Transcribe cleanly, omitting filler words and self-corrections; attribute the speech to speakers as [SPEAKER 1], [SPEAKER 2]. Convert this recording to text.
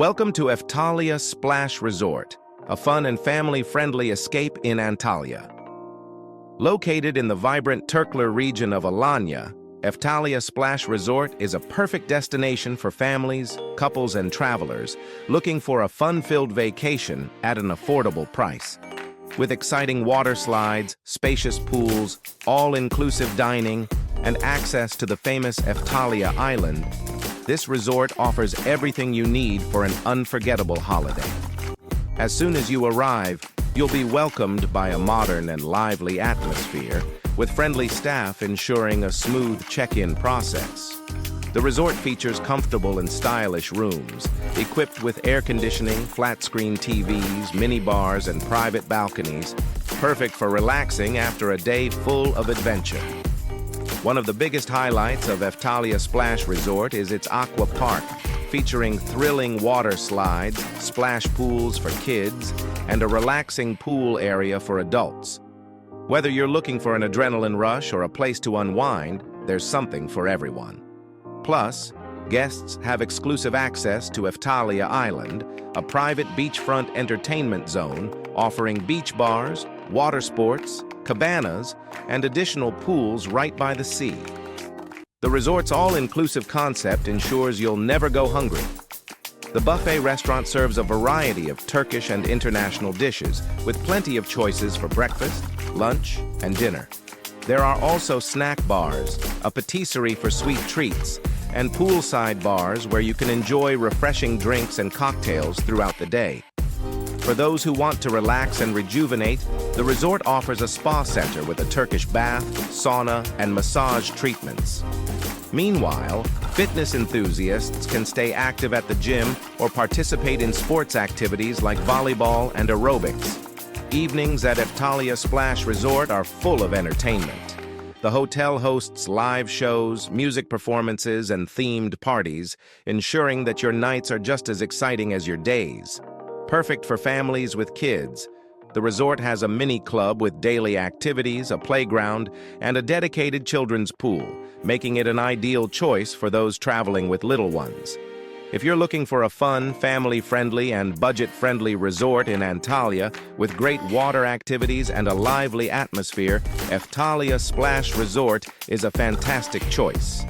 [SPEAKER 1] Welcome to Eftalia Splash Resort, a fun and family-friendly escape in Antalya. Located in the vibrant Turkler region of Alanya, Eftalia Splash Resort is a perfect destination for families, couples, and travelers looking for a fun-filled vacation at an affordable price. With exciting water slides, spacious pools, all-inclusive dining, and access to the famous Eftalia Island, this resort offers everything you need for an unforgettable holiday. As soon as you arrive, you'll be welcomed by a modern and lively atmosphere, with friendly staff ensuring a smooth check-in process. The resort features comfortable and stylish rooms, equipped with air conditioning, flat-screen TVs, mini bars, and private balconies, perfect for relaxing after a day full of adventure. One of the biggest highlights of Eftalia Splash Resort is its aqua park, featuring thrilling water slides, splash pools for kids, and a relaxing pool area for adults. Whether you're looking for an adrenaline rush or a place to unwind, there's something for everyone. Plus, guests have exclusive access to Eftalia Island, a private beachfront entertainment zone offering beach bars, water sports, cabanas, and additional pools right by the sea. The resort's all-inclusive concept ensures you'll never go hungry. The buffet restaurant serves a variety of Turkish and international dishes, with plenty of choices for breakfast, lunch, and dinner. There are also snack bars, a patisserie for sweet treats, and poolside bars where you can enjoy refreshing drinks and cocktails throughout the day. For those who want to relax and rejuvenate, the resort offers a spa center with a Turkish bath, sauna, and massage treatments. Meanwhile, fitness enthusiasts can stay active at the gym or participate in sports activities like volleyball and aerobics. Evenings at Eftalia Splash Resort are full of entertainment. The hotel hosts live shows, music performances, and themed parties, ensuring that your nights are just as exciting as your days. Perfect for families with kids, the resort has a mini club with daily activities, a playground, and a dedicated children's pool, making it an ideal choice for those traveling with little ones. If you're looking for a fun, family-friendly, and budget-friendly resort in Antalya with great water activities and a lively atmosphere, Eftalia Splash Resort is a fantastic choice.